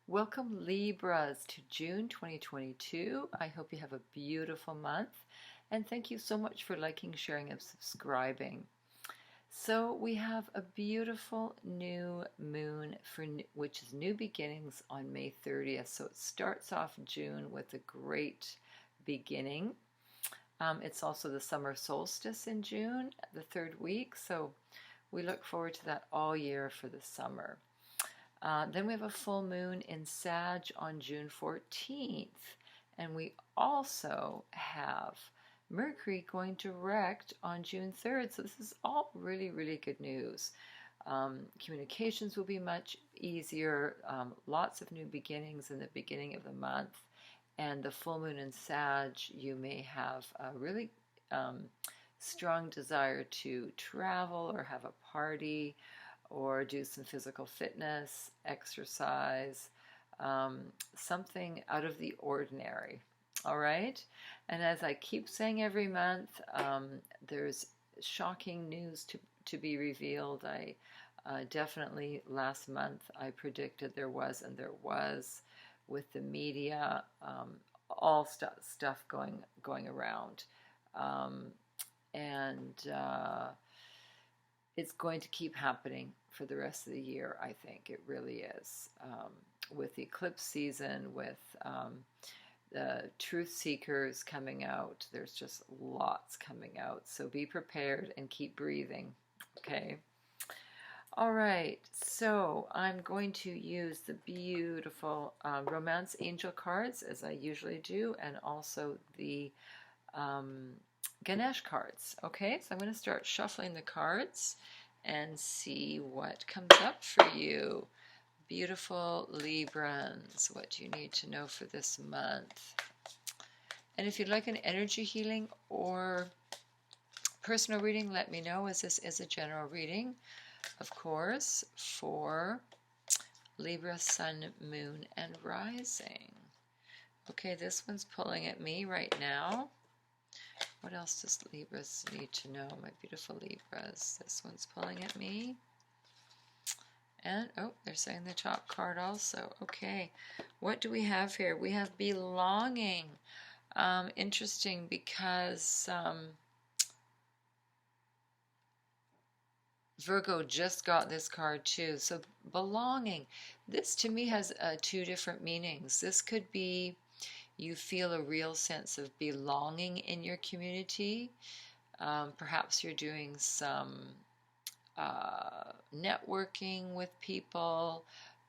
Welcome Libras to June 2022. I hope you have a beautiful month and thank you so much for liking, sharing, and subscribing. So we have a beautiful new moon which is new beginnings on May 30th. So it starts off June with a great beginning. It's also the summer solstice in June, the third week. So we look forward to that all year for the summer. Then we have a full moon in Sag on June 14th. And we also have Mercury going direct on June 3rd. So this is all really, really good news. Communications will be much easier. Lots of new beginnings in the beginning of the month. And the full moon in Sag, you may have a really strong desire to travel or have a party, or do some physical fitness, exercise, something out of the ordinary. All right? And as I keep saying every month, there's shocking news to be revealed. I definitely last month I predicted there was, and there was, with the media, all stuff going around. It's going to keep happening for the rest of the year, I think. It really is. With the eclipse season, with the truth seekers coming out, there's just lots coming out. So be prepared and keep breathing, okay? All right, so I'm going to use the beautiful Romance Angel cards, as I usually do, and also the Ganesha cards. Okay, so I'm going to start shuffling the cards and see what comes up for you. Beautiful Librans, what do you need to know for this month? And if you'd like an energy healing or personal reading, let me know, as this is a general reading, of course, for Libra, Sun, Moon, and Rising. Okay, this one's pulling at me right now. What else does Libras need to know, my beautiful Libras? This one's pulling at me. And, oh, they're saying the top card also. Okay, what do we have here? We have belonging. Interesting, because Virgo just got this card too. So belonging. This to me has two different meanings. This could be you feel a real sense of belonging in your community. Perhaps you're doing some networking with people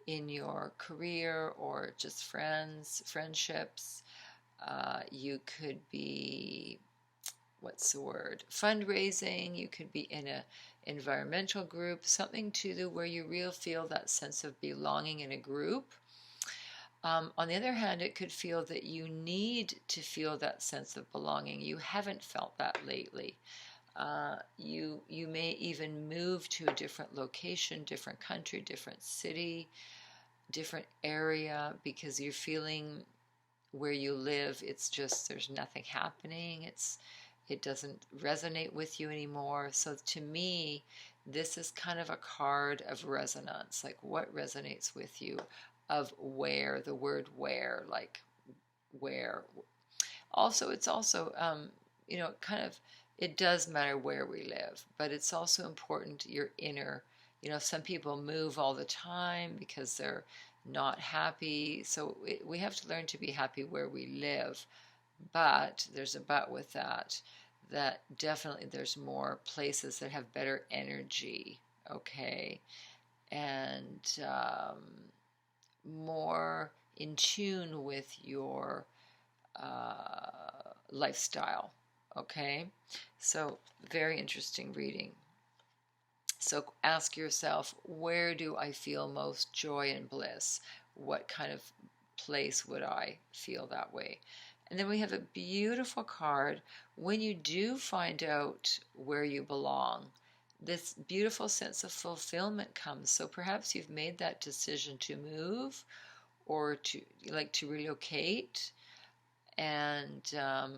in your career, or just friendships. You could be, what's the word? Fundraising. You could be in a environmental group, something to do where you really feel that sense of belonging in a group. On the other hand, it could feel that you need to feel that sense of belonging. You haven't felt that lately. You may even move to a different location, different country, different city, different area, because you're feeling where you live, it's just, there's nothing happening. It doesn't resonate with you anymore. So to me, this is kind of a card of resonance, like what resonates with you, of where, the word where, like where. Also, it's also, kind of, it does matter where we live, but it's also important your inner, some people move all the time because they're not happy. So we have to learn to be happy where we live. But there's a but with that definitely there's more places that have better energy, okay, and more in tune with your lifestyle, okay? So very interesting reading. So ask yourself, where do I feel most joy and bliss? What kind of place would I feel that way? And then we have a beautiful card. When you do find out where you belong, this beautiful sense of fulfillment comes. So perhaps you've made that decision to move, or to relocate, and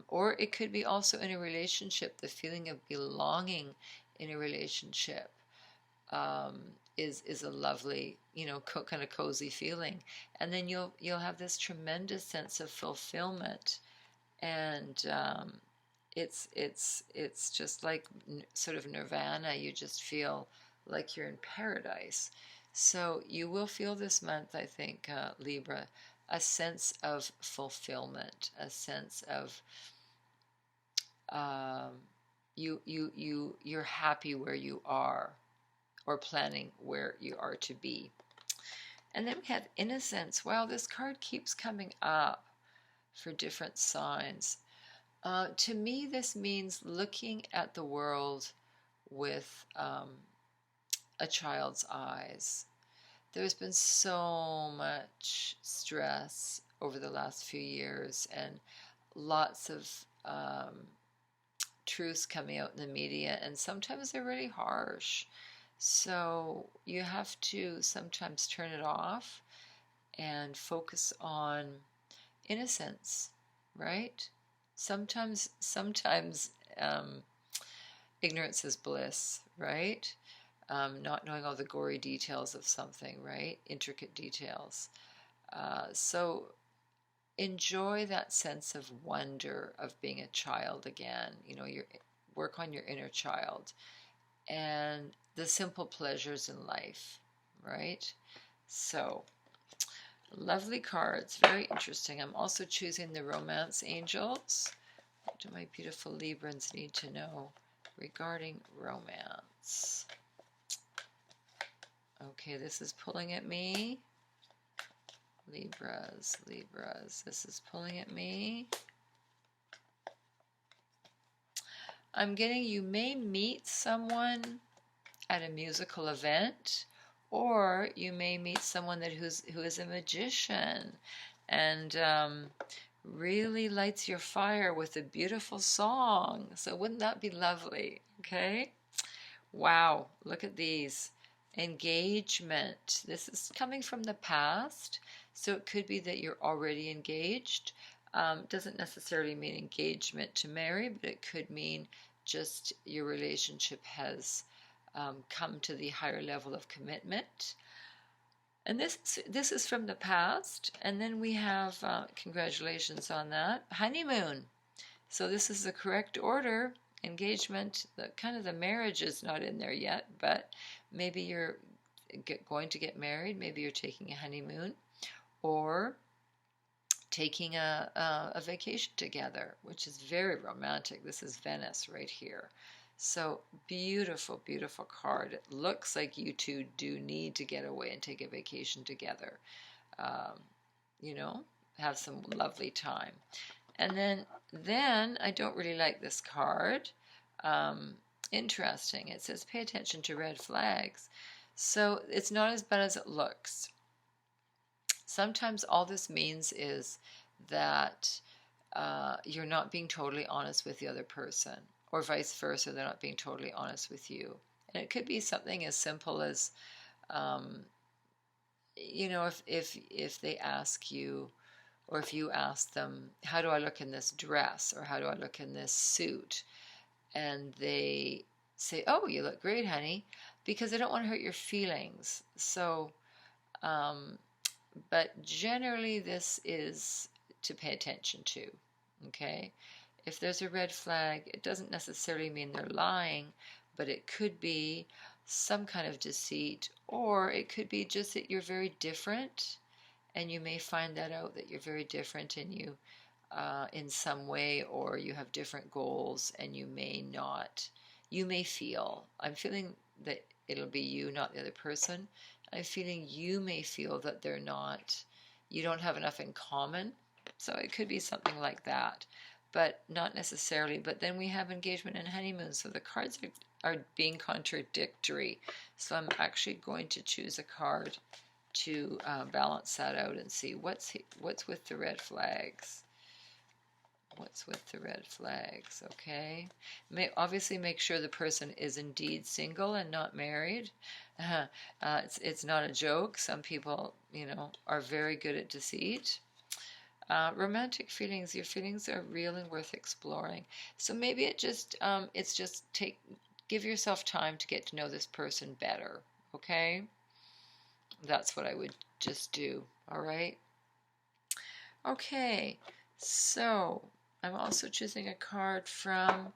or it could be also in a relationship, the feeling of belonging in a relationship is a lovely, kind of cozy feeling. And then you'll have this tremendous sense of fulfillment, and it's just like sort of nirvana. You just feel like you're in paradise. So you will feel this month, I think, Libra, a sense of fulfillment, a sense of you're happy where you are, or planning where you are to be. And then we have innocence. Wow, this card keeps coming up for different signs. To me, this means looking at the world with a child's eyes. There's been so much stress over the last few years, and lots of truths coming out in the media, and sometimes they're really harsh. So you have to sometimes turn it off and focus on innocence, right? Sometimes ignorance is bliss, right? Not knowing all the gory details of something, right? Intricate details. So enjoy that sense of wonder of being a child again. Work on your inner child and the simple pleasures in life, right? So, lovely cards, very interesting. I'm also choosing the romance angels. What do my beautiful Librans need to know regarding romance? Okay, this is pulling at me. Libras, this is pulling at me. I'm getting you may meet someone at a musical event, or you may meet someone who is a magician and really lights your fire with a beautiful song. So wouldn't that be lovely? Okay. Wow, look at these. Engagement. This is coming from the past, so it could be that you're already engaged. Doesn't necessarily mean engagement to marry, but it could mean just your relationship has come to the higher level of commitment. And this is from the past. And then we have, congratulations on that, honeymoon. So this is the correct order. Engagement, the marriage is not in there yet, but maybe you're going to get married, maybe you're taking a honeymoon, or taking a vacation together, which is very romantic. This is Venice right here. So beautiful, beautiful card. It looks like you two do need to get away and take a vacation together. Have some lovely time. And then I don't really like this card. Interesting. It says pay attention to red flags. So it's not as bad as it looks. Sometimes all this means is that you're not being totally honest with the other person, or vice versa, they're not being totally honest with you. And it could be something as simple as, if they ask you, or if you ask them, how do I look in this dress, or how do I look in this suit? And they say, oh, you look great, honey, because they don't want to hurt your feelings. So, but generally this is to pay attention to, okay? If there's a red flag, it doesn't necessarily mean they're lying, but it could be some kind of deceit, or it could be just that you're very different, and you may find that out, that you're very different in you in some way, or you have different goals, and you may feel, I'm feeling that it'll be you, not the other person. I'm feeling you may feel that you don't have enough in common. So it could be something like that, but not necessarily. But then we have engagement and honeymoon. So the cards are being contradictory. So I'm actually going to choose a card to balance that out and see what's with the red flags. What's with the red flags, okay? Obviously make sure the person is indeed single and not married. It's not a joke. Some people, are very good at deceit. Romantic feelings, your feelings are real and worth exploring. So maybe give yourself time to get to know this person better, okay? That's what I would just do, all right? Okay, so I'm also choosing a card from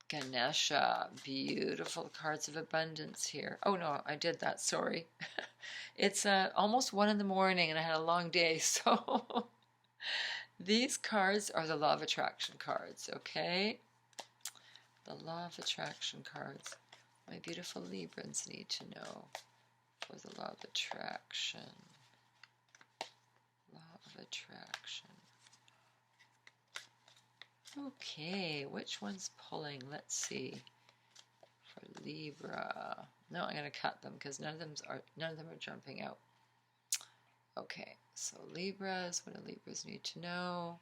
Ganesha. Beautiful cards of abundance here. Oh no, I did that, sorry. It's almost 1 in the morning and I had a long day, so these cards are the Law of Attraction cards, okay? The Law of Attraction cards. My beautiful Librans need to know for the Law of Attraction. Law of Attraction. Okay, which one's pulling? Let's see. For Libra. No, I'm going to cut them because none of them are jumping out. Okay, so Libras, what do Libras need to know?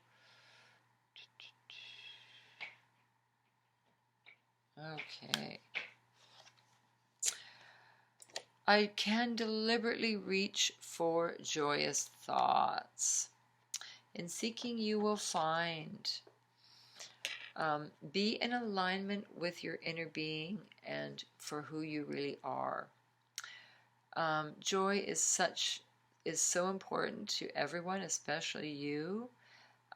Okay. I can deliberately reach for joyous thoughts. In seeking, you will find. Be in alignment with your inner being and for who you really are. Joy is so important to everyone, especially you,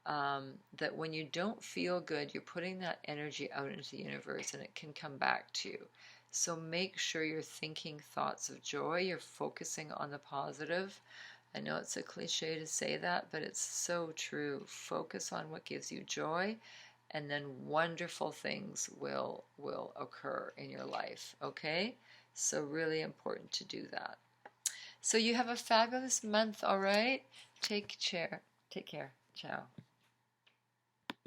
that when you don't feel good, you're putting that energy out into the universe and it can come back to you. So make sure you're thinking thoughts of joy, you're focusing on the positive. I know it's a cliche to say that, but it's so true. Focus on what gives you joy, and then wonderful things will occur in your life, okay? So really important to do that. So you have a fabulous month, all right? Take care. Ciao.